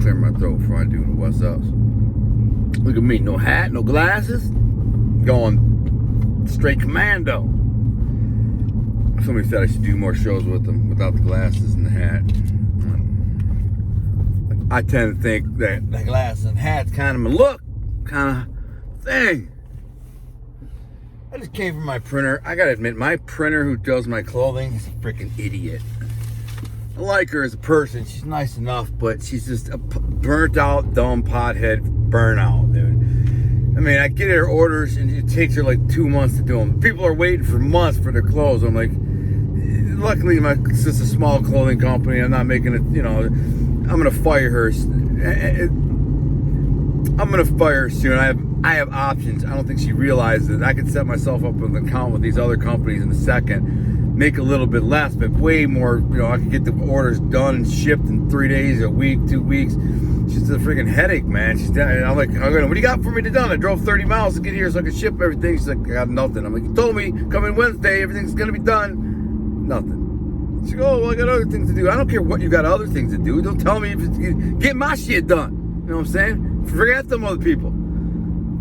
clear my throat before I do the what's ups. Look at me, no hat, no glasses, going straight commando. Somebody said I should do more shows with them without the glasses and the hat. I tend to think that the glasses and hat's kind of my look, kind of thing. I just came from my printer. I gotta admit, my printer who does my clothing is a freaking idiot. I like her as a person. She's nice enough, but she's just a burnt out, dumb pothead burnout, dude. I mean, I get her orders and it takes her like 2 months to do them. People are waiting for months for their clothes. I'm like, luckily, it's just a small clothing company. I'm not making it, you know, I'm gonna fire her. I'm gonna fire her soon. I have options. I don't think she realizes it. I could set myself up with an account with these other companies in a second, make a little bit less, but way more, you know, I could get the orders done and shipped in 3 days, a week, 2 weeks. She's a freaking headache, man. She's down, and I'm like, what do you got for me to done? I drove 30 miles to get here so I could ship everything. She's like, I got nothing. I'm like, you told me, come in Wednesday, everything's gonna be done. Nothing. She goes, oh, well, I got other things to do. I don't care what you got other things to do. Don't tell me if it's, get my shit done. You know what I'm saying? Forget them other people.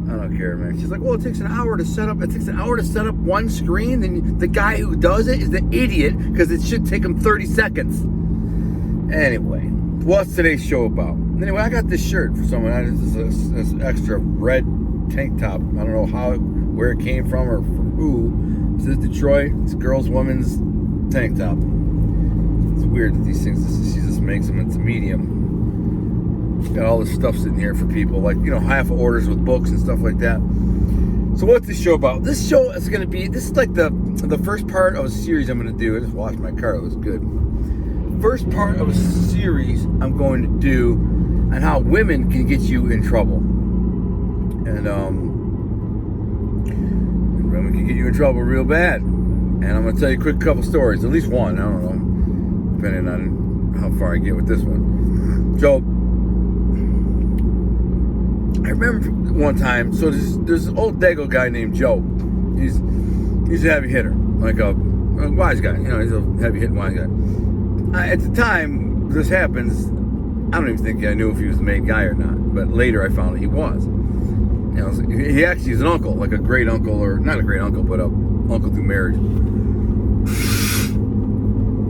I don't care, man. She's like, well, it takes an hour to set up. It takes an hour to set up one screen. Then the guy who does it is the idiot because it should take him 30 seconds. Anyway, what's today's show about? Anyway, I got this shirt for someone. This extra red tank top. I don't know where it came from or for who. It says Detroit. It's a girls, women's tank top. It's weird that these things, she just makes them into medium. Got all this stuff sitting here for people, like, you know, half orders with books and stuff like that. So what's this show about? This show is going to be, this is like the first part of a series I'm going to do. I just washed my car, it was good. First part of a series I'm going to do on how women can get you in trouble. And women can get you in trouble real bad. And I'm going to tell you a quick couple stories, at least one, I don't know, depending on how far I get with this one. So, I remember one time, so there's this old Dago guy named Joe. He's a heavy hitter, like a wise guy. You know, he's a heavy hitting wise guy. At the time this happens, I don't even think I knew if he was the main guy or not. But later I found that he was. You know, he actually is an uncle, like a great uncle, or not a great uncle, but a uncle through marriage.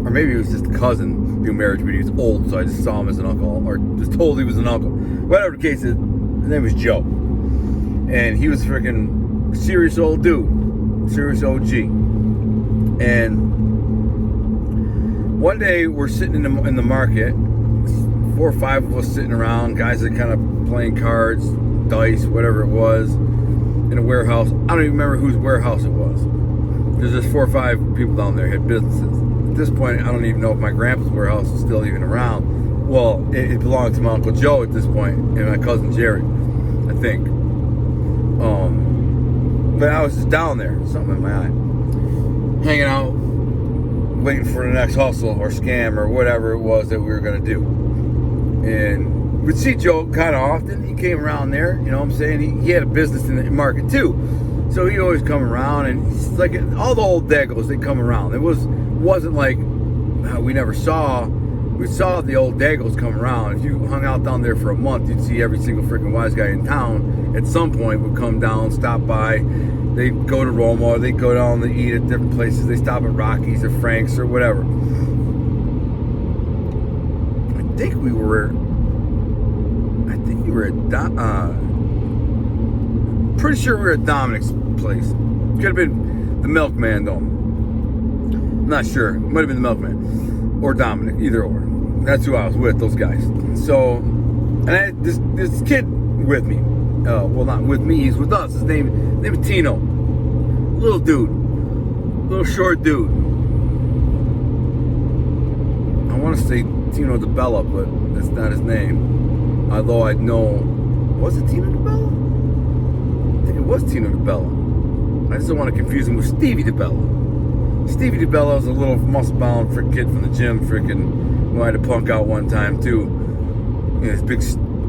Or maybe he was just a cousin through marriage, but he was old, so I just saw him as an uncle, or just told he was an uncle. Whatever the case is. His name was Joe, and he was a freaking serious old dude, serious OG. And one day we're sitting in the market, 4 or 5 of us sitting around, guys that kind of playing cards, dice, whatever it was, in a warehouse. I don't even remember whose warehouse it was. There's just 4 or 5 people down there had businesses. At this point, I don't even know if my grandpa's warehouse is still even around. Well, it belonged to my Uncle Joe at this point, and my cousin Jerry, I think. But I was just down there, something in my eye, hanging out, waiting for the next hustle or scam or whatever it was that we were going to do. And we'd see Joe kind of often. He came around there, you know what I'm saying? He had a business in the market too. So he always come around, and he's like all the old Dagos, they come around. It wasn't like we never saw. We saw the old Dagos come around. If you hung out down there for a month, you'd see every single freaking wise guy in town at some point would come down, stop by. They'd go to Roma, they'd go down to eat at different places. They stop at Rocky's or Frank's or whatever. I think we were at pretty sure we were at Dominic's place. Could have been the Milkman though. I'm not sure. Might have been the Milkman or Dominic, either or. That's who I was with, those guys. So, and I had this kid with me. Well, not with me, he's with us. His name is Tino. Little dude. Little short dude. I want to say Tino DeBella, but that's not his name. Although I know, was it Tino DeBella? I think it was Tino DeBella. I just don't want to confuse him with Stevie DeBella. Stevie DeBella was a little muscle-bound kid from the gym, freaking wanted to punk out one time too. You know, this big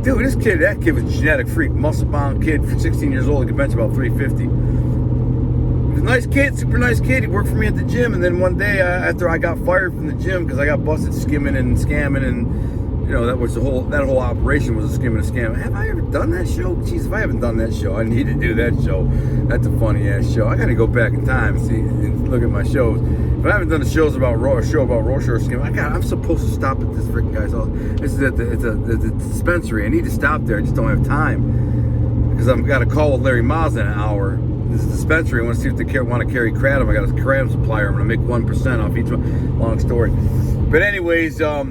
dude, that kid was a genetic freak, muscle-bound kid for 16 years old. He could bench about 350. He was a nice kid, super nice kid. He worked for me at the gym, and then one day after I got fired from the gym because I got busted skimming and scamming and that was that whole operation was a skim and a scam. Have I ever done that show? Jeez, if I haven't done that show, I need to do that show. That's a funny ass show. I got to go back in time and see and look at my shows. If I haven't done a show about Rorschach skim, I'm supposed to stop at this freaking guy's house. This is at the dispensary. I need to stop there. I just don't have time because I've got a call with Larry Miles in an hour. This is a dispensary. I want to see if they want to carry kratom. I got a kratom supplier. I'm going to make 1% off each one. Long story. But anyways, yeah,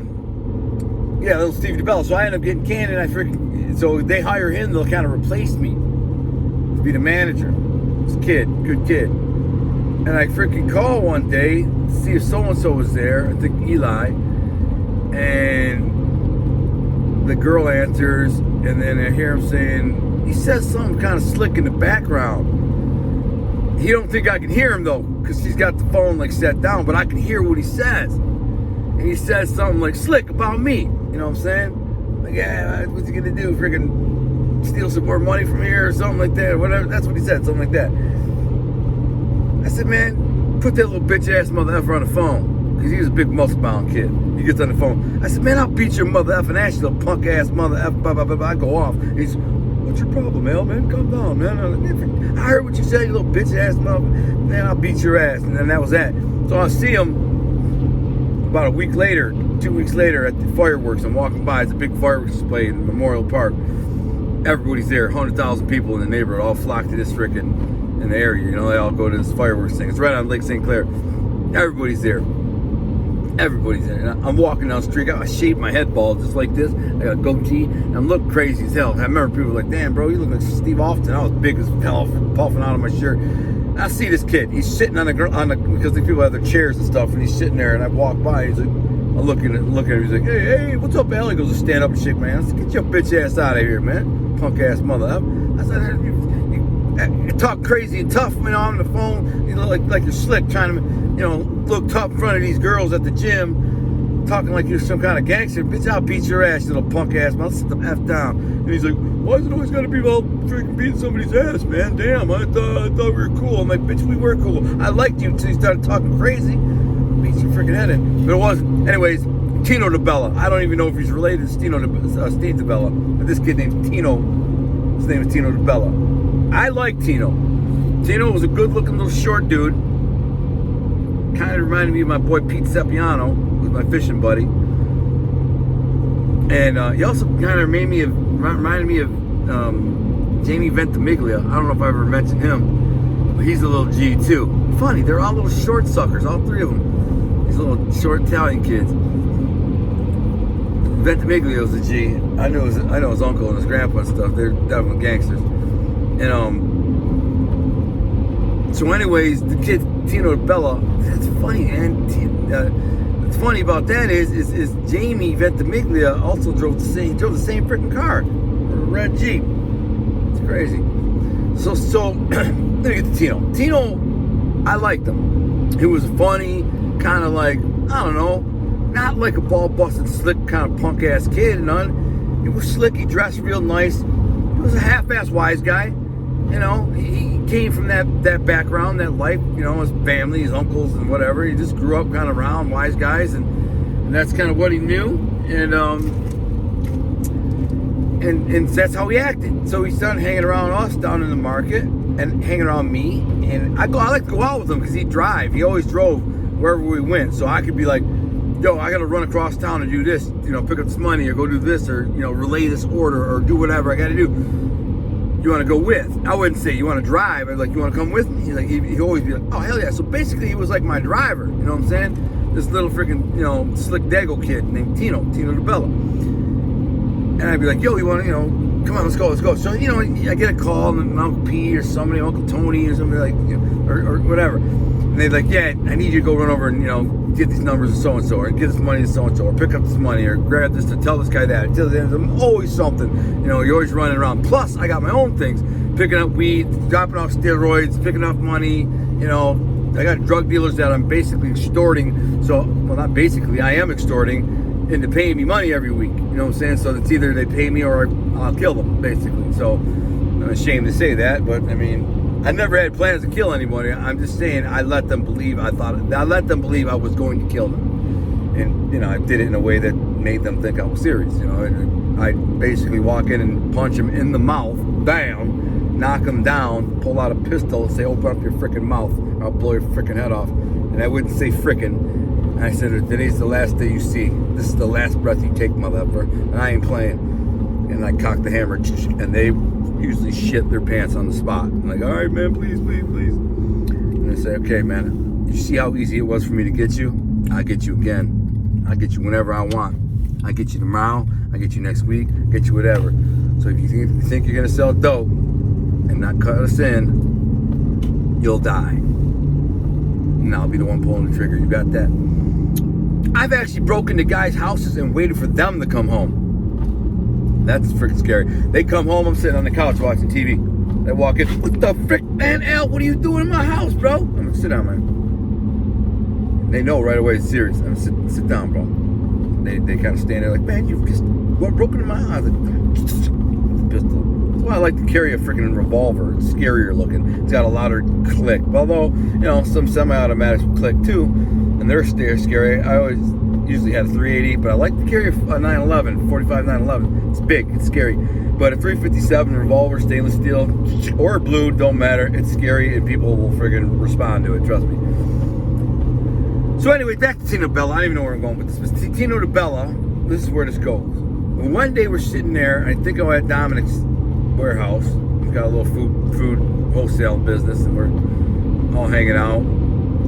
little Stevie DeBella. So I end up getting canned, and so they hire him. They'll kind of replace me to be the manager. This kid, good kid. And I freaking call one day to see if so-and-so was there. I think Eli. And the girl answers, and then I hear him saying, he says something kind of slick in the background. He don't think I can hear him, though, because he's got the phone, like, set down, but I can hear what he says. And he says something, like, slick about me. You know what I'm saying? Like, yeah, what's he gonna do? Freaking steal some more money from here or something like that? Or whatever. That's what he said, something like that. I said, man, put that little bitch ass mother effer on the phone. Because he was a big muscle bound kid. He gets on the phone. I said, man, I'll beat your mother effing ass, you little punk ass mother effer. Blah, blah, blah, blah. I go off. He's, what's your problem, Al, man? Calm down, man. I heard what you said, you little bitch ass mother. Man, I'll beat your ass. And then that was that. So I see him about a week later, 2 weeks later at the fireworks. I'm walking by. It's a big fireworks display in Memorial Park. Everybody's there. 100,000 people in the neighborhood all flock to this frickin' in the area. You know, they all go to this fireworks thing. It's right on Lake St. Clair. Everybody's there. Everybody's there. And I'm walking down the street. I shaved my head bald just like this. I got a goatee. And I'm looking crazy as hell. I remember people were like, damn, bro, you look like Steve Austin. I was big as hell, puffing out of my shirt. I see this kid. He's sitting on the because the people have their chairs and stuff, and he's sitting there. And I walk by. He's like, I'm looking at him. He's like, hey, what's up, Al? He goes to stand up and shake my hand. I said, get your bitch ass out of here, man, punk ass mother. I said, you talk crazy and tough, you know, on the phone. You know, like you're slick, trying to, you know, look tough in front of these girls at the gym, talking like you're some kind of gangster. Bitch, I'll beat your ass, you little punk ass mother. Sit the F down. And he's like, why is it always gotta be about freaking beating somebody's ass, man? Damn, I thought we were cool. I'm like, bitch, we were cool. I liked you until you started talking crazy. Beat your freaking head in. But it wasn't. Anyways, Tino DeBella. I don't even know if he's related to Steve DeBella. But this kid named Tino. His name is Tino DeBella. I like Tino. Tino was a good-looking little short dude. Kind of reminded me of my boy Pete Sepiano, who's my fishing buddy. And he also kind of reminded me of Jamie Ventimiglia. I don't know if I ever mentioned him, but he's a little G too. Funny, they're all little short suckers, all three of them. These little short Italian kids. Ventimiglia was a G. I know his uncle and his grandpa and stuff. They're definitely gangsters. And so anyways, the kid Tino DeBella, that's funny, man. What's funny about that is Jamie Ventimiglia also drove the same freaking car, a red Jeep. It's crazy. So let me get to Tino. Tino, I liked him. He was funny, kind of like, I don't know, not like a ball-busted, slick kind of punk-ass kid, none. He was slick, he dressed real nice. He was a half-ass wise guy. You know, he came from that background, that life, you know, his family, his uncles and whatever. He just grew up kind of around wise guys, and that's kind of what he knew. And that's how he acted. So he started hanging around us down in the market and hanging around me. And I like to go out with him because he'd drive. He always drove wherever we went. So I could be like, yo, I got to run across town and do this, you know, pick up this money or go do this or, you know, relay this order or do whatever I got to do. You want to go with? I wouldn't say you want to drive. I'd like, you want to come with me? He's like, he'd always be like, oh, hell yeah. So basically he was like my driver. You know what I'm saying? This little freaking, you know, slick Dago kid named Tino DeBella. And I'd be like, yo, you want to, you know, come on, let's go. So, you know, I get a call and Uncle P or somebody, Uncle Tony or somebody like, you know, or whatever. And they're like, yeah, I need you to go run over and, you know, get these numbers to so-and-so, or get this money to so-and-so, or pick up this money, or grab this to tell this guy that. There's always something. You know, you're always running around. Plus, I got my own things. Picking up weed, dropping off steroids, picking up money. You know, I got drug dealers that I'm basically extorting. So, well, not basically, I am extorting into paying me money every week. You know what I'm saying? So it's either they pay me or I'll kill them, basically. So I'm ashamed to say that, but I mean, I never had plans to kill anybody. I'm just saying I let them believe I was going to kill them. And, you know, I did it in a way that made them think I was serious, you know. And I'd basically walk in and punch him in the mouth, bam, knock him down, pull out a pistol and say, open up your freaking mouth, or I'll blow your freaking head off. And I wouldn't say frickin'. And I said, today's the last day you see. This is the last breath you take, motherfucker. And I ain't playing. And I cocked the hammer, and they usually shit their pants on the spot. I'm like, all right, man, please, please, please. And I say, okay, man, you see how easy it was for me to get you? I'll get you again. I'll get you whenever I want. I'll get you tomorrow. I'll get you next week. I'll get you whatever. So if you think you're going to sell dope and not cut us in, you'll die. And I'll be the one pulling the trigger. You got that? I've actually broken into guys' houses and waited for them to come home. That's freaking scary. They come home, I'm sitting on the couch watching TV. They walk in, what the frick, man, Al, what are you doing in my house, bro? I'm like, sit down, man. They know right away it's serious. I'm like, sit down, bro. They kind of stand there like, man, you've just broken in my house. Like, pistol. That's why I like to carry a freaking revolver. It's scarier looking. It's got a louder click. Although, you know, some semi-automatics will click too, and they're scary. I always usually had a 380, but I like to carry a 911, 45 911. It's big, it's scary. But a 357 revolver, stainless steel, or blue, don't matter. It's scary, and people will friggin' respond to it, trust me. So anyway, back to Tino Bella. I don't even know where I'm going with this. But Tino to Bella, this is where this goes. One day we're sitting there, I think I'm at Dominic's warehouse. He's got a little food wholesale business, and we're all hanging out,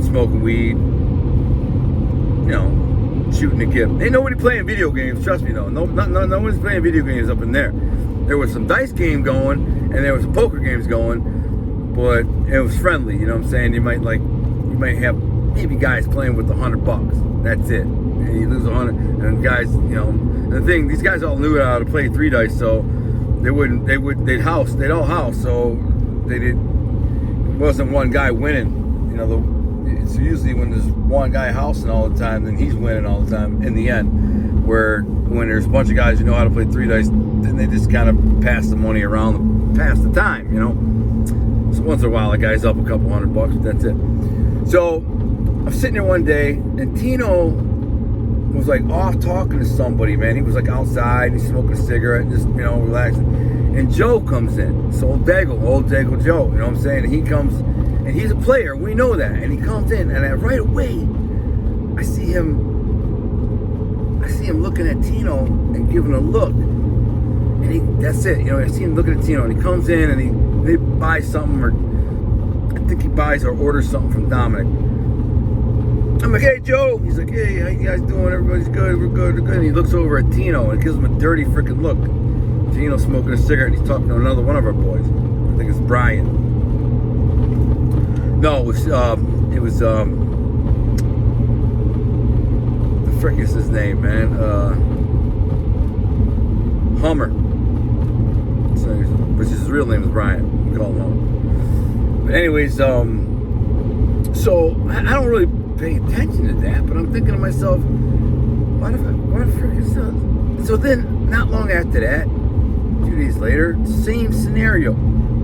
smoking weed, you know, shooting the gift. Ain't nobody playing video games, trust me though. No one's playing video games up in there. There was some dice game going, and there was some poker games going, but it was friendly, you know what I'm saying? You might have maybe guys playing with $100. That's it. And you lose 100, and guys, you know, and the thing, these guys all knew how to play 3 dice, so they'd all house, so it wasn't one guy winning, you know. It's usually when there's one guy housing all the time, then he's winning all the time in the end. Where when there's a bunch of guys who know how to play 3 dice, then they just kind of pass the money around, pass the time, you know. So once in a while, a guy's up a couple $100, but that's it. So I'm sitting there one day, and Tino was like off talking to somebody, man. He was like outside, he's smoking a cigarette, just, you know, relaxing. And Joe comes in. So old Dago Joe, you know what I'm saying? And he comes, and he's a player, we know that. And he comes in, and right away, I see him looking at Tino and giving a look. And that's it, you know, I see him looking at Tino, and he comes in, and they buy something, or I think he buys or orders something from Dominic. I'm like, hey, Joe. He's like, hey, how you guys doing? Everybody's good, we're good, we're good. And he looks over at Tino and gives him a dirty freaking look. Tino's smoking a cigarette, and he's talking to another one of our boys. I think it's Brian. No, it was the frick is his name, man? Hummer. So, which his real name is Brian. We call him Hummer. But anyways, so I don't really pay attention to that, but I'm thinking to myself, why the frick is that? So then, not long after that, 2 days later, same scenario.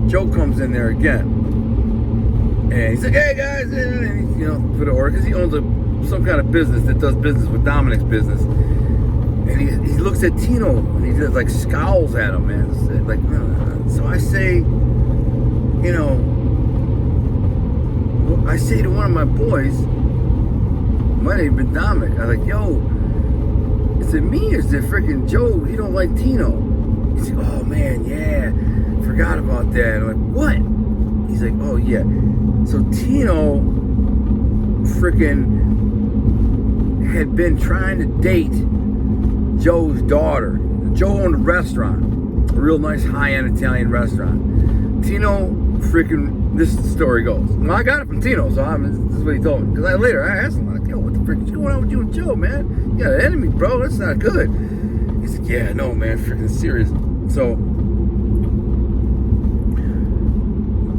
Joe comes in there again, and he's like, hey guys, and you know, for the order, because he owns some kind of business that does business with Dominic's business. And he looks at Tino, and he just like scowls at him, man. Like, so I say, you know, I say to one of my boys, might have been Dominic, I was like, yo, is it me or is it freaking Joe? He don't like Tino. He's like, oh man, yeah, forgot about that. I'm like, what? He's like, oh yeah. So Tino freaking had been trying to date Joe's daughter. Joe owned a restaurant, a real nice high-end Italian restaurant. Tino freaking, this story goes. Well, I got it from Tino, so this is what he told me. Because later I asked him, like, yo, what the frick is going on with you and Joe, man? You got an enemy, bro. That's not good. He's like, yeah, no, man, freaking serious. So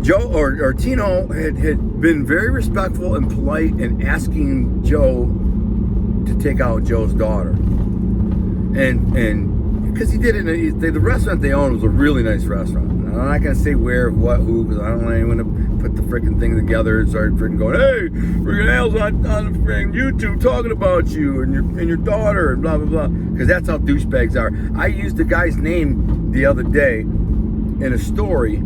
Joe or Tino had been very respectful and polite in asking Joe to take out Joe's daughter. And because he did it. The restaurant they owned was a really nice restaurant. I'm not gonna say where, what, who, because I don't want anyone to put the freaking thing together and start freaking going, hey, freaking Al's on the freaking YouTube talking about you and your daughter and blah blah blah. Because that's how douchebags are. I used the guy's name the other day in a story a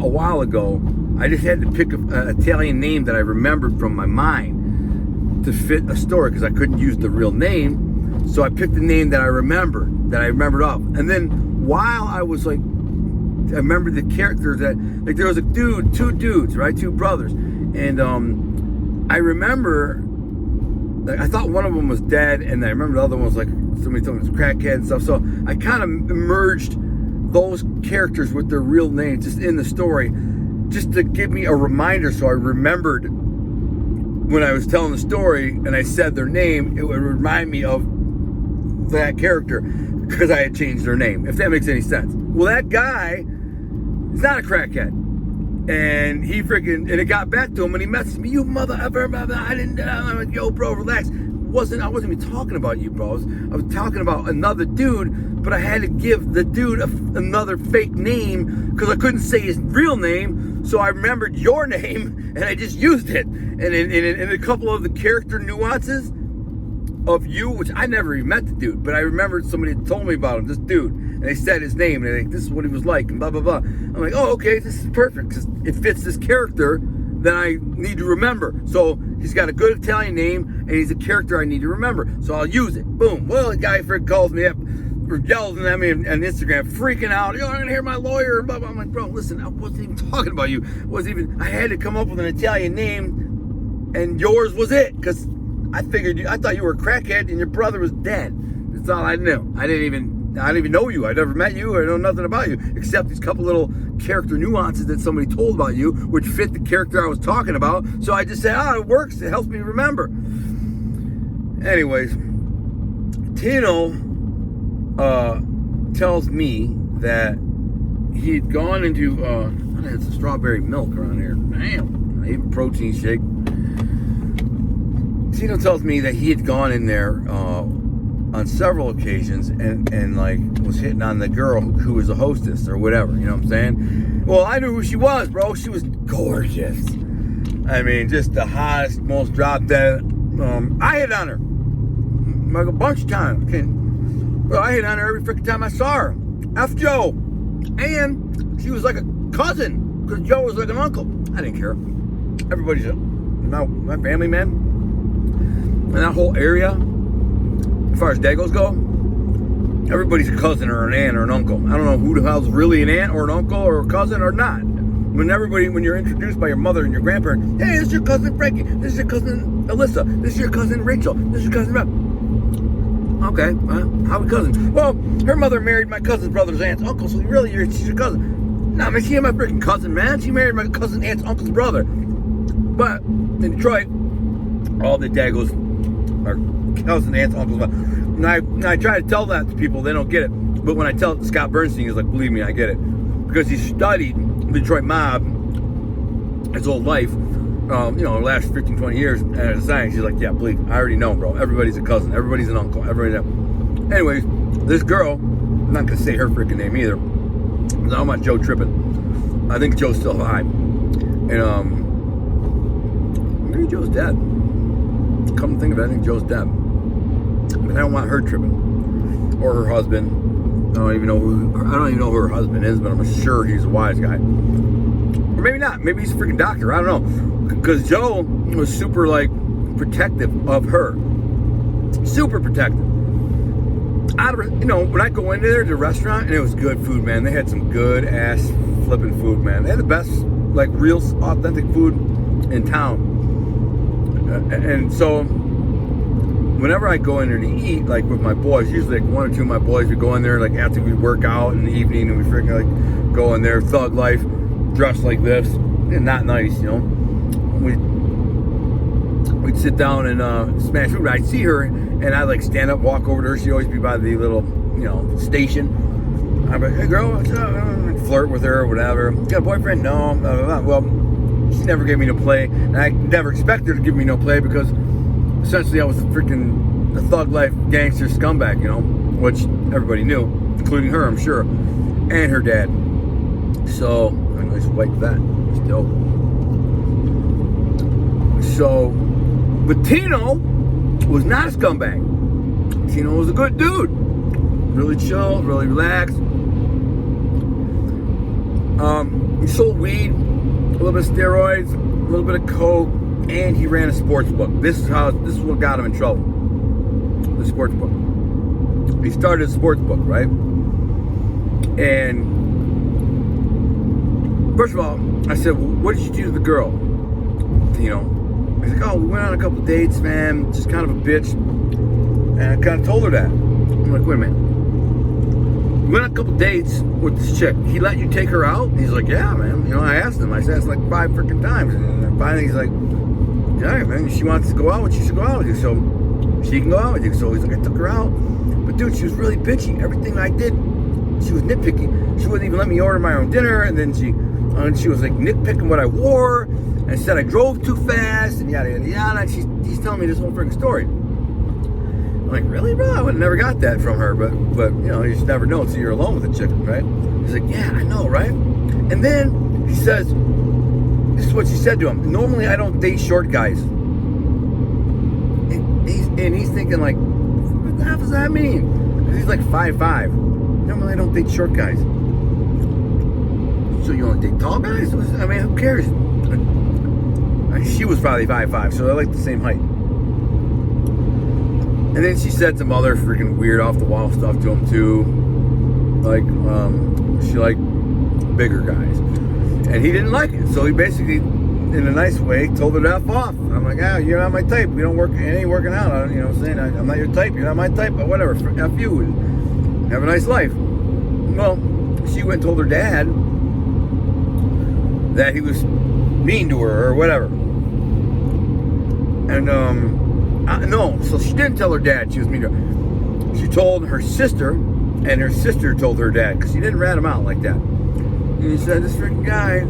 while ago. I just had to pick an Italian name that I remembered from my mind to fit a story because I couldn't use the real name. So I picked the name that I remembered of. And then while I was like, I remembered the characters that, like there was a dude, two dudes, right? Two brothers. And I remember, like I thought one of them was dead. And I remember the other one was like, somebody told me it was crackhead and stuff. So I kind of merged those characters with their real names just in the story, just to give me a reminder. So I remembered when I was telling the story and I said their name, it would remind me of that character because I had changed their name, if that makes any sense. Well, that guy is not a crackhead, and he freaking, and it got back to him and he messaged me, you mother ever, I didn't, I'm like, yo bro, relax. I wasn't even talking about you, bro. I was talking about another dude, but I had to give the dude another fake name because I couldn't say his real name, so I remembered your name and I just used it. And in a couple of the character nuances of you, which I never even met the dude, but I remembered somebody had told me about him, this dude, and they said his name, and they're like, this is what he was like, and blah, blah, blah. I'm like, oh, okay, this is perfect, because it fits this character that I need to remember. So he's got a good Italian name, and he's a character I need to remember, so I'll use it. Boom. Well, the guy freaking calls me up, or yells at me on Instagram, freaking out, yo, I'm gonna hear my lawyer, and blah, blah. I'm like, bro, listen, I wasn't even talking about you. I had to come up with an Italian name, and yours was it, because I thought you were a crackhead and your brother was dead. That's all I knew. I didn't even know you. I never met you. I know nothing about you except these couple little character nuances that somebody told about you, which fit the character I was talking about. So I just said, it works. It helps me remember. Anyways, Tino tells me that he had gone into, it's a strawberry milk around here. Damn, I ate a protein shake. Tino tells me that he had gone in there on several occasions and like was hitting on the girl who was a hostess or whatever, you know what I'm saying? Well, I knew who she was, bro. She was gorgeous. I mean, just the hottest, most drop dead. I hit on her like a bunch of times. Well, I hit on her every freaking time I saw her. F Joe. And she was like a cousin because Joe was like an uncle. I didn't care. Everybody's my family, man. And that whole area, as far as Dagos go, everybody's a cousin or an aunt or an uncle. I don't know who the hell's really an aunt or an uncle or a cousin or not. When you're introduced by your mother and your grandparents, hey, this is your cousin Frankie, this is your cousin Alyssa, this is your cousin Rachel, this is your cousin Rob. Okay, how are we cousins? Well, her mother married my cousin's brother's aunt's uncle, so really she's your cousin. Nah, man, she ain't my freaking cousin, man. She married my cousin's aunt's uncle's brother. But in Detroit, all the Dagos are cousin, aunts, uncles. And I try to tell that to people, they don't get it. But when I tell it to Scott Bernstein, he's like, believe me, I get it. Because he studied the Detroit mob his whole life, the last 15, 20 years as a science. He's like, yeah, believe me, I already know, bro. Everybody's a cousin. Everybody's an uncle. Everybody knows. Anyways, this girl, I'm not going to say her freaking name either. I don't want Joe tripping. I think Joe's still alive. And, maybe Joe's dead. Come to think of it, I think Joe's dead. But I don't want her tripping. Or her husband. I don't even know who her husband is, but I'm sure he's a wise guy. Or maybe not. Maybe he's a freaking doctor. I don't know. Because Joe was super, protective of her. Super protective. When I go into there to the restaurant, and it was good food, man. They had some good ass flipping food, man. They had the best, real authentic food in town. And so, whenever I go in there to eat, with my boys, usually one or two of my boys, we go in there after we work out in the evening, and we freaking go in there, thug life, dressed like this, and not nice, We'd sit down and smash food. I'd see her, and I'd stand up, walk over to her. She'd always be by the little, station. I'd be like, hey girl, what's up? I'd flirt with her or whatever. Got a boyfriend? No. Blah, blah, blah. Well, she never gave me no play, and I never expected her to give me no play because essentially I was a thug life gangster scumbag, which everybody knew. including her, I'm sure, and her dad. So, a nice white vet. It's dope. So, but Tino was not a scumbag. Tino was a good dude. Really chill, really relaxed. He sold weed, a little bit of steroids, a little bit of coke, and he ran a sports book. This is what got him in trouble. The sports book. He started a sports book, right? And first of all, I said, well, what did you do to the girl? Tino. He's like, oh, we went on a couple dates, man. Just kind of a bitch. And I kind of told her that. I'm like, wait a minute. We went on a couple dates with this chick. He let you take her out? He's like, yeah, man. You know, I asked him. I said, it's like 5 freaking times. And then finally he's like, all right, man. If she wants to go out with you, she should go out with you. So she can go out with you. So he's like, I took her out. But dude, she was really bitchy. Everything I did, she was nitpicky. She wouldn't even let me order my own dinner. And then she was like nitpicking what I wore. And said I drove too fast. And yada, yada, yada. And he's telling me this whole freaking story. I'm like, really, bro? I would have never got that from her, but you know, you just never know until you're alone with a chick, right? He's like, yeah, I know, right? And then he says, this is what she said to him. Normally, I don't date short guys. And he's thinking like, what the hell does that mean? Because he's like 5'5". Normally, I don't date short guys. So you only date tall guys? I mean, who cares? She was probably 5'5", so they're like the same height. And then she said some other freaking weird off-the-wall stuff to him, too. Like, she liked bigger guys. And he didn't like it. So he basically, in a nice way, told her to F off. I'm like, you're not my type. We don't work, it ain't working out. You know what I'm saying? I'm not your type. You're not my type. But whatever. F you. And have a nice life. Well, she went and told her dad that he was mean to her or whatever. And, no, so she didn't tell her dad she was mean to her. She told her sister, and her sister told her dad, because she didn't rat him out like that. And he said, this freaking guy,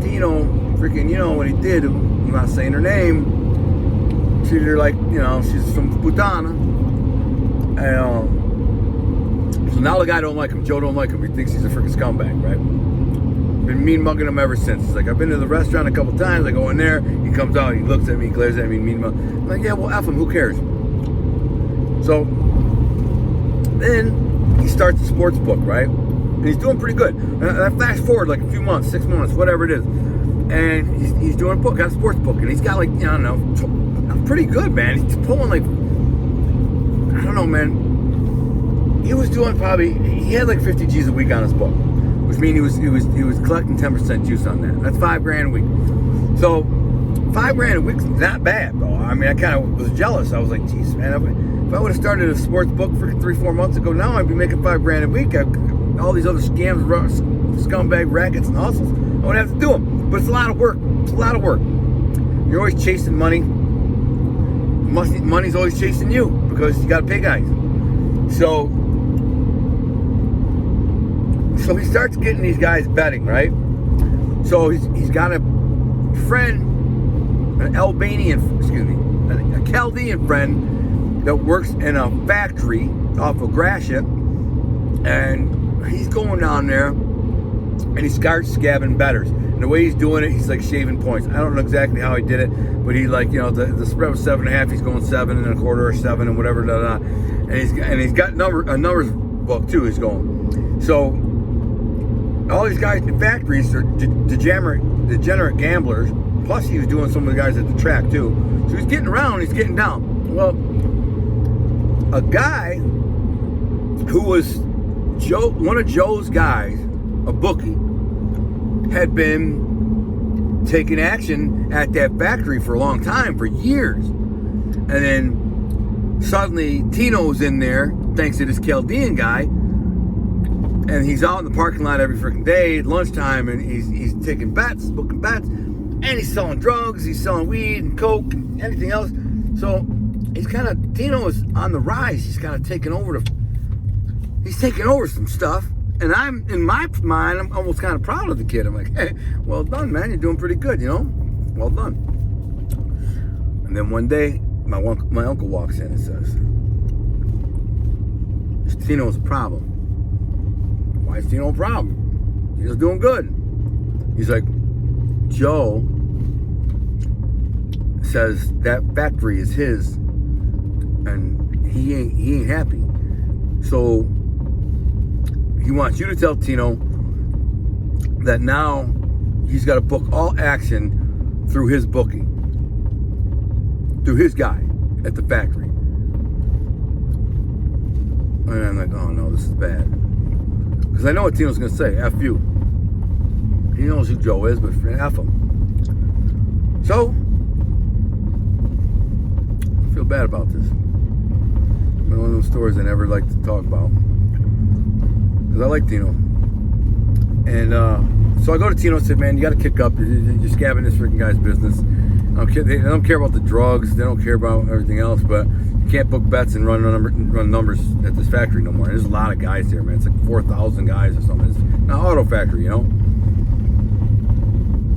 Tino, freaking, you know what he did, I'm not saying her name, treated her like, you know, she's some putana. And, so now the guy don't like him. Joe don't like him. He thinks he's a freaking scumbag, right? Been mean mugging him ever since. It's like, I've been to the restaurant a couple times. I go in there, he comes out, he looks at me, glares at me, mean mug. I'm like, yeah, well, F him, who cares? So then he starts the sports book, right? And he's doing pretty good. And I flash forward like a few months, 6 months, whatever it is. And he's doing a book, got a sports book, and he's got like, I don't know, pretty good, man. He's pulling like, I don't know, man. He was doing probably, he had like 50 G's a week on his book. Which means he was collecting 10% juice on that. That's $5,000 a week. So $5,000 a week's not bad, though. I mean, I kind of was jealous. I was like, geez, man, if I would have started a sports book for 3-4 months ago, now I'd be making $5,000 a week. All these other scams, scumbag rackets, and hustles, I wouldn't have to do them. But it's a lot of work. It's a lot of work. You're always chasing money. Money's always chasing you because you got to pay guys. So he starts getting these guys betting, right? So he's got a friend, a Chaldean friend that works in a factory off of Gratiot, and he's going down there and he starts scabbing bettors. And the way he's doing it, he's like shaving points. I don't know exactly how he did it, but he like, you know, the spread was 7.5, he's going 7 1/4 or 7 and whatever, and he's got a numbers book too. He's going. So all these guys in the factories are degenerate gamblers. Plus, he was doing some of the guys at the track too. So he's getting around, he's getting down. Well, a guy who was one of Joe's guys, a bookie, had been taking action at that factory for a long time, for years. And then suddenly Tino's in there, thanks to this Chaldean guy, and he's out in the parking lot every freaking day at lunchtime, and he's taking bets, booking bets, and he's selling drugs, he's selling weed and coke and anything else. So Tino is on the rise. He's kind of taking over some stuff. And I'm, in my mind, I'm almost kind of proud of the kid. I'm like, hey, well done, man. You're doing pretty good, you know? Well done. And then one day, my uncle walks in and says, Mr. Tino's a problem. Why is Tino a problem? Tino's doing good. He's like, Joe says that factory is his, and he ain't happy. So he wants you to tell Tino that now he's got to book all action through his booking, through his guy at the factory. And I'm like, oh no, this is bad. Because I know what Tino's going to say, F you. He knows who Joe is, but F him. So, I feel bad about this. One of those stories I never like to talk about. Because I like Tino. And so I go to Tino and said, man, you got to kick up. You're scabbing this freaking guy's business. They don't care about the drugs. They don't care about everything else. But you can't book bets and run numbers at this factory no more. And there's a lot of guys there, man. It's like 4,000 guys or something. It's an auto factory, you know?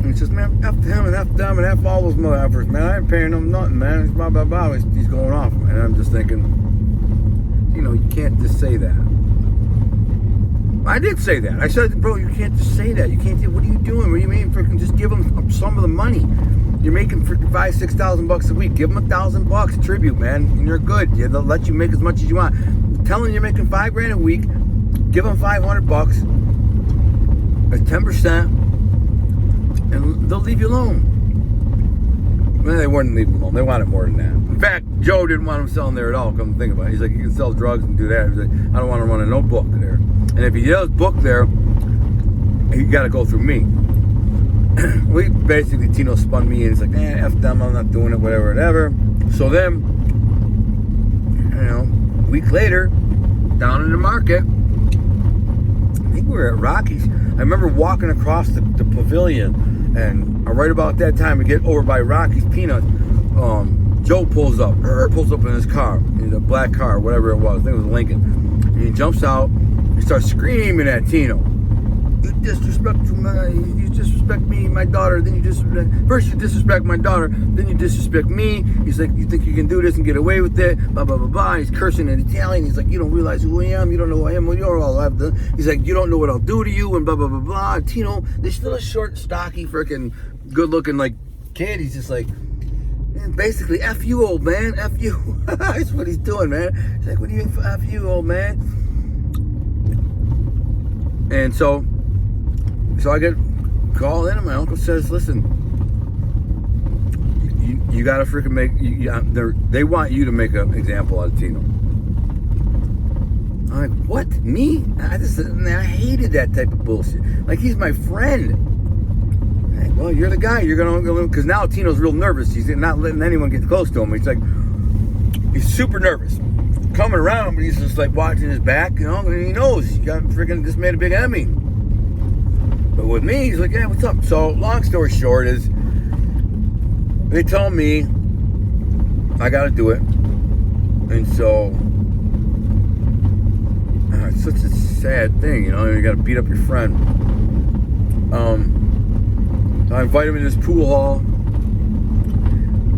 And he says, man, F him and F them and F all those mother effers, man. I ain't paying them nothing, man. It's blah, blah, blah. He's going off. And I'm just thinking, you know, you can't just say that. I did say that. I said, bro, you can't just say that. You can't say, what are you doing? What do you mean? Freaking just give them some of the money. You're making $5,000-6,000 a week. Give them $1,000 tribute, man, and you're good. They'll let you make as much as you want. Tell them you're making $5,000 a week. Give them $500. That's 10%, and they'll leave you alone. Well, they wouldn't leave him alone. They wanted more than that. In fact, Joe didn't want him selling there at all. Come to think about it, he's like, you can sell drugs and do that. He's like, I don't want to run a no book there. And if he does book there, he got to go through me. We basically, Tino spun me and he's like, F them, I'm not doing it, whatever. So then, you know, a week later, down in the market, I think we were at Rocky's. I remember walking across the pavilion, and right about that time, we get over by Rocky's Peanuts. Joe pulls up in his car, in a black car, whatever it was. I think it was a Lincoln. And he jumps out, he starts screaming at Tino. You disrespect me, my daughter, then first you disrespect my daughter, then you disrespect me. He's like, you think you can do this and get away with it, blah, blah, blah, blah. He's cursing in Italian. He's like, you don't realize who I am, you don't know who I am, well, you're all I've done. He's like, you don't know what I'll do to you, and blah, blah, blah, blah. Tino, this little short, stocky, freaking good-looking, like, kid, he's just like, man, basically, F you, old man, F you. That's what he's doing, man. He's like, what do you mean, F you, old man? And so I get a call in, and my uncle says, listen, you got to freaking make, they want you to make an example out of Tino. I'm like, what? Me? I hated that type of bullshit. Like, he's my friend. Like, well, you're the guy. You're going to, because now Tino's real nervous. He's not letting anyone get close to him. He's like, he's super nervous. Coming around, but he's just like watching his back, you know, and he knows he got freaking just made a big enemy. But with me, he's like, yeah, what's up? So, long story short is, they tell me I got to do it. And so, it's such a sad thing, you know, you got to beat up your friend. So I invite him in this pool hall.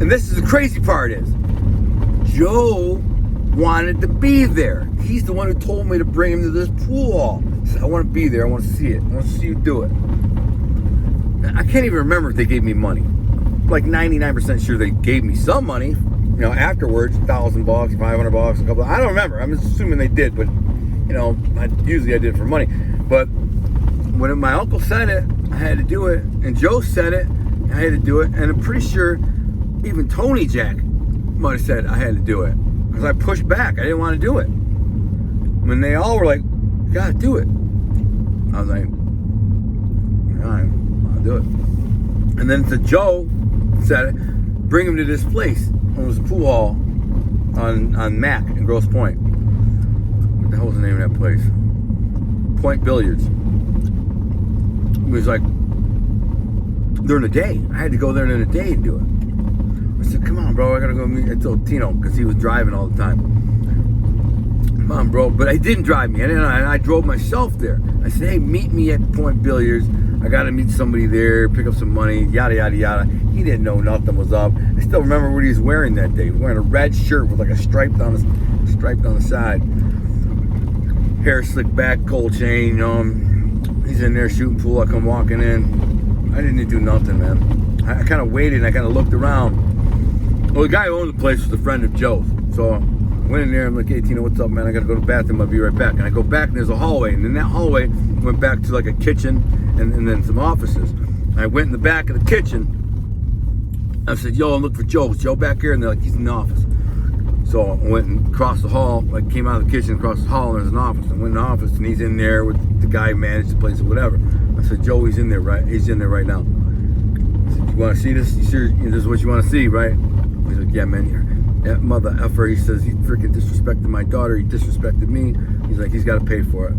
And this is the crazy part is, Joe wanted to be there. He's the one who told me to bring him to this pool hall. He said, I want to be there. I want to see it. I want to see you do it. I can't even remember if they gave me money. Like 99% sure they gave me some money. You know, afterwards, $1,000, $500, a couple. I don't remember. I'm just assuming they did, but you know, usually I did it for money. But when my uncle said it, I had to do it, and Joe said it, I had to do it, and I'm pretty sure even Tony Jack might have said I had to do it. Because I pushed back. I didn't want to do it. When they all were like, you gotta do it. I was like, all right, I'll do it. And then to Joe said it, bring him to this place. It was a pool hall on Mac in Grosse Pointe. What the hell was the name of that place? Point Billiards. It was like, during the day. I had to go there during the day and do it. I said, come on, bro, I gotta go meet. I told Tino, because he was driving all the time. Come on, bro. But I didn't drive me. I drove myself there. I said, hey, meet me at Point Billiards. I gotta meet somebody there, pick up some money, yada, yada, yada. He didn't know nothing was up. I still remember what he was wearing that day. He was wearing a red shirt with like a stripe on the side. hair slicked back, gold chain, you know. He's in there shooting pool. I come walking in. I didn't do nothing, man. I kind of waited and I kind of looked around. Well, the guy who owned the place was a friend of Joe's. So I went in there. I'm like, hey, Tino, what's up, man? I got to go to the bathroom. I'll be right back. And I go back and there's a hallway. And in that hallway, went back to like a kitchen and then some offices. And I went in the back of the kitchen. I said, yo, I'm looking for Joe. Is Joe back here? And they're like, he's in the office. So I went and crossed the hall, like came out of the kitchen, across the hall, and there's an office. I went in the office, and he's in there with the guy who managed the place or whatever. I said, Joe, he's in there, right? He's in there right now. I said, you want to see this? You sure this is what you want to see, right? He's like, yeah, man. That mother effer, he says, he freaking disrespected my daughter. He disrespected me. He's like, he's got to pay for it.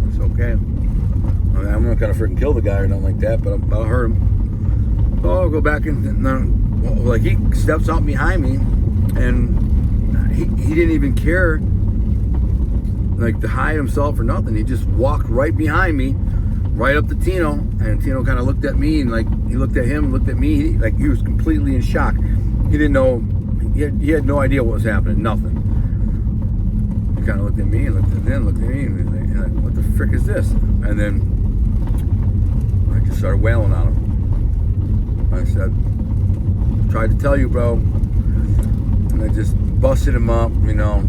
It's okay. I mean, I'm not going to freaking kill the guy or nothing like that, but I'll hurt him. So I'll go back and like he steps out behind me, and he didn't even care, like, to hide himself or nothing. He just walked right behind me, right up to Tino, and Tino kind of looked at me, and like he looked at him, looked at me, like he was completely in shock. He didn't know, he had no idea what was happening, nothing. He kind of looked at me and looked at him, looked at me, and like, what the frick is this? And then I just started wailing on him. I said, tried to tell you, bro. And I just busted him up, you know.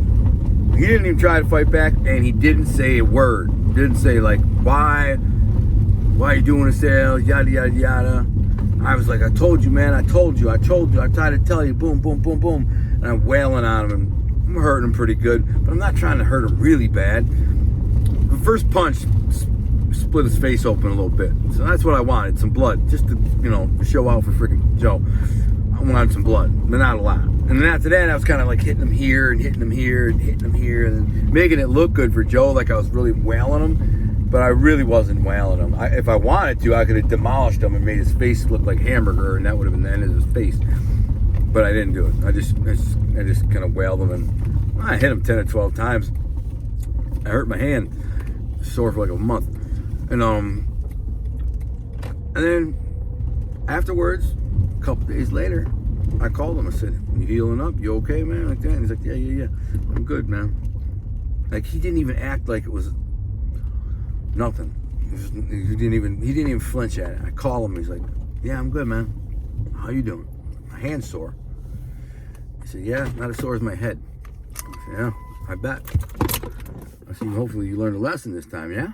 He didn't even try to fight back, and he didn't say a word. Didn't say, like, why are you doing this there, yada, yada, yada. I was like, I told you, man, I told you, I tried to tell you, boom, boom, boom, boom. And I'm wailing on him, and I'm hurting him pretty good, but I'm not trying to hurt him really bad. The first punch split his face open a little bit, so that's what I wanted, some blood, just to, you know, show out for freaking Joe. I wanted some blood, but not a lot. And then after that, I was kind of like hitting him here and hitting him here and hitting him here and making it look good for Joe, like I was really wailing him, but I really wasn't wailing him. If I wanted to, I could have demolished him and made his face look like hamburger, and that would have been the end of his face. But I didn't do it. I just kind of wailed him, and I hit him 10 or 12 times. I hurt my hand, sore for like a month, and then afterwards, a couple days later, I called him. I said, you healing up? You okay, man? Like that? And he's like, yeah. I'm good, man. Like, he didn't even act like it was nothing. He didn't even flinch at it. I call him. He's like, yeah, I'm good, man. How you doing? My hand's sore. I said, yeah, not as sore as my head. I said, yeah, I bet. I said, hopefully you learned a lesson this time, yeah?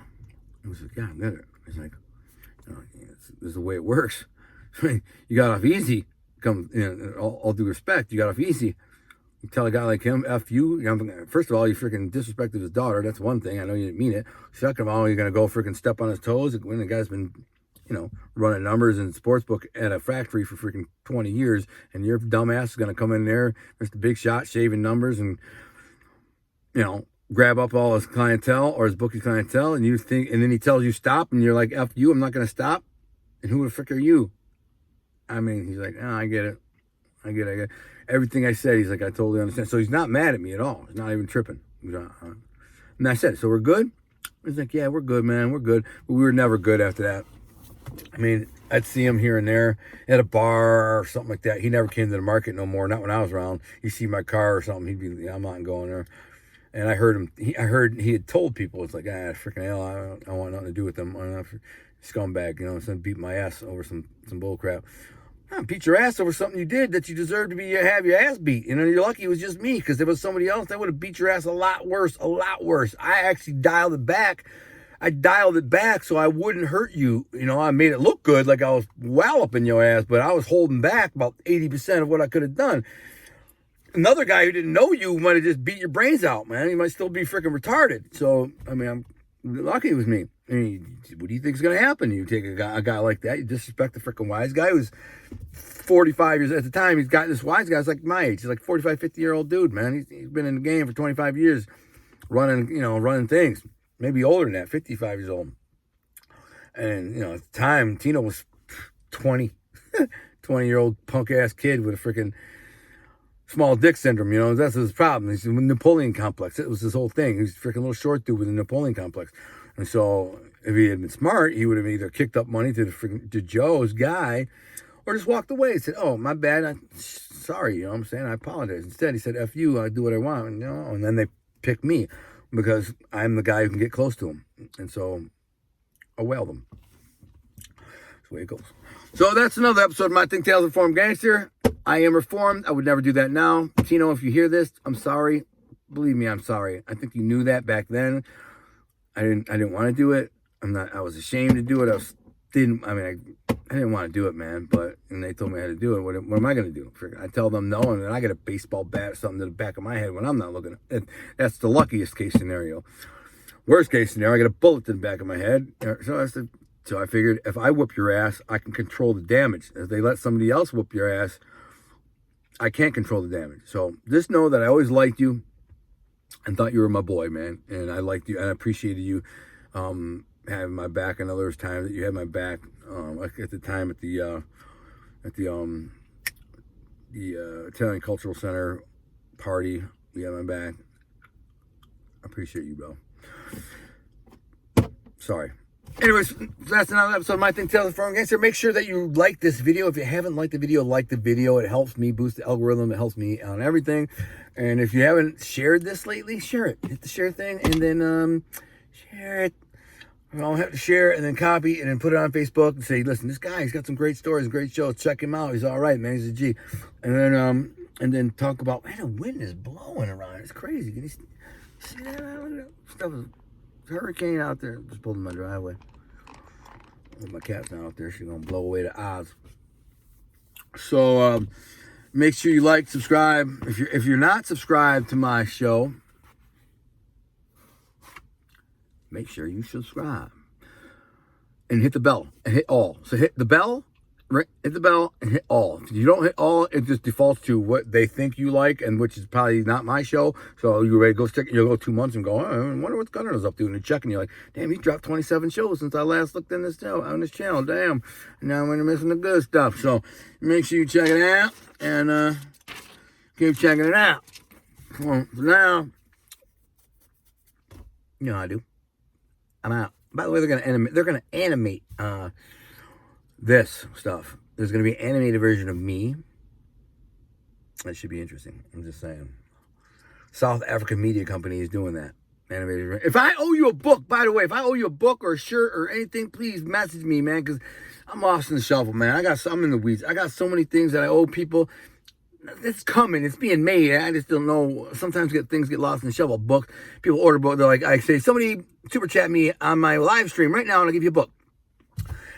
He was like, yeah, I got it. He's like, you know, this is the way it works. You got off easy. Come, you know, all due respect, you got off easy. You tell a guy like him, F you. First of all, you freaking disrespected his daughter. That's one thing. I know you didn't mean it. Second of all, you're going to go freaking step on his toes when the guy's been, you know, running numbers in sportsbook at a factory for freaking 20 years, and your dumbass is going to come in there, Mr. Big Shot, shaving numbers, and, you know, grab up all his clientele or his bookie clientele, and you think, and then he tells you stop, and you're like, F you, I'm not going to stop. And who the frick are you? I mean, he's like, oh, I get it. Everything I said, he's like, I totally understand. So he's not mad at me at all. He's not even tripping. And I said, so we're good? He's like, yeah, we're good, man. We're good. But we were never good after that. I mean, I'd see him here and there at a bar or something like that. He never came to the market no more. Not when I was around. He'd see my car or something. He'd be, I'm not going there. And I heard he had told people, it's like, freaking hell, I don't want nothing to do with them. Scumbag, you know, it's gonna beat my ass over some bull crap. Beat your ass over something you did that you deserve to have your ass beat. You know, you're lucky it was just me, because if it was somebody else, that would have beat your ass a lot worse. I actually dialed it back. So I wouldn't hurt you. You know, I made it look good, like I was walloping your ass, but I was holding back about 80% of what I could have done. Another guy who didn't know you might have just beat your brains out, man. He might still be freaking retarded. So, I mean, I'm lucky it was me. I mean, what do you think is going to happen? You take a guy like that, you disrespect the freaking wise guy who's 45 years at the time. He's got this wise guy's like my age. He's like 45, 50-year-old dude, man. He's been in the game for 25 years, running things. Maybe older than that, 55 years old. And, you know, at the time, Tino was 20-year-old punk-ass kid with a freaking small dick syndrome, you know. That's his problem. He's a Napoleon complex. It was his whole thing. He was a freaking little short dude with a Napoleon complex. And so if he had been smart, he would have either kicked up money to Joe's guy or just walked away and said, oh, my bad. Sorry, you know what I'm saying? I apologize. Instead, he said, F you, I do what I want, you know, and then they picked me. because I'm the guy who can get close to them. And so I'll whale them. That's the way it goes. So that's another episode of My Think Tales Reformed Gangster. I am reformed. I would never do that now. Tino, if you hear this, I'm sorry. Believe me, I'm sorry. I think you knew that back then. I didn't want to do it. I was ashamed to do it. I didn't want to do it, man. And they told me I had to do it. What am I going to do? I tell them no, and then I get a baseball bat or something to the back of my head when I'm not looking. That's the luckiest case scenario. Worst case scenario, I get a bullet to the back of my head. So I figured if I whoop your ass, I can control the damage. If they let somebody else whoop your ass, I can't control the damage. So just know that I always liked you and thought you were my boy, man. And I liked you and I appreciated you having my back. I know there was times that you had my back. Like at the time at the Italian Cultural Center party, you had my back. I appreciate you, bro. Sorry. Anyways, that's another episode of My Think Tales Reformed Gangster. Make sure that you like this video. If you haven't liked the video, like the video. It helps me boost the algorithm. It helps me on everything. And if you haven't shared this lately, share it. Hit the share thing and then share it. I'll have to share it and then copy and then put it on Facebook and say, listen, this guy, he's got some great stories, great shows. Check him out. He's all right, man. He's a G. And then talk about, man, the wind is blowing around. It's crazy. Can you see that? Stuff is hurricane out there. Just pulled in my driveway. My cat's not out there. She's gonna blow away the odds. So make sure you like, subscribe. If you're not subscribed to my show, make sure you subscribe and hit the bell and hit all. So hit the bell. Hit the bell and hit all. If you don't hit all, it just defaults to what they think you like, and which is probably not my show. So you're ready to go check. You'll go 2 months and go, I wonder what Gunner's up to, and you're checking. You're like, damn, he dropped 27 shows since I last looked in this channel, on this channel. Damn, now we're missing the good stuff. So make sure you check it out and keep checking it out. Well, for now, you know how I do. I'm out. By the way, they're gonna animate this stuff. There's going to be an animated version of me. That should be interesting. I'm just saying. South African media company is doing that. Animated. If I owe you a book, by the way, if I owe you a book or a shirt or anything, please message me, man, because I'm lost in the shuffle, man. I'm in the weeds. I got so many things that I owe people. It's coming. It's being made. I just don't know. Sometimes things get lost in the shuffle. Book. People order books. They're like, I say, somebody super chat me on my live stream right now and I'll give you a book.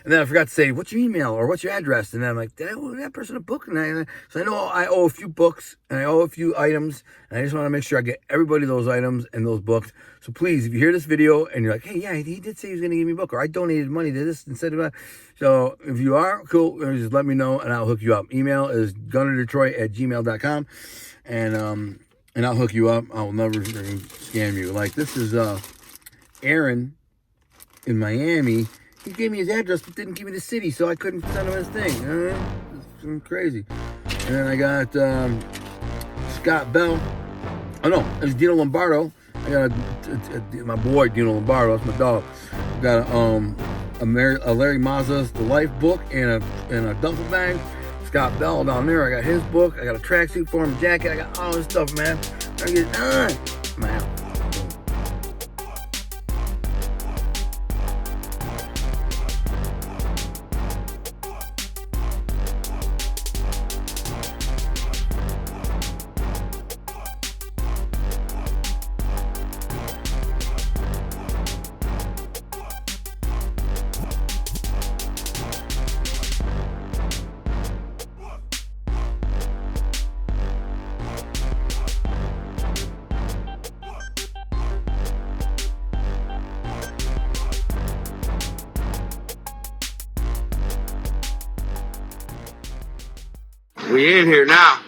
And then I forgot to say, what's your email or what's your address? And then I'm like, did I owe that person a book? So I know I owe a few books and I owe a few items. And I just want to make sure I get everybody those items and those books. So please, if you hear this video and you're like, hey, yeah, he did say he was going to give me a book, or I donated money to this instead of that. So if you are, cool, just let me know and I'll hook you up. Email is gunnerdetroit@gmail.com. And I'll hook you up. I will never scam you. Like, this is Aaron in Miami. He gave me his address, but didn't give me the city, so I couldn't send him his thing. It's crazy. And then I got Scott Bell. Oh, no, it's Dino Lombardo. I got my boy, Dino Lombardo. That's my dog. I got a Larry Mazza's The Life book and a duffel bag. Scott Bell down there. I got his book. I got a tracksuit for him, a jacket. I got all this stuff, man. I get it done. I'm out. We in here now.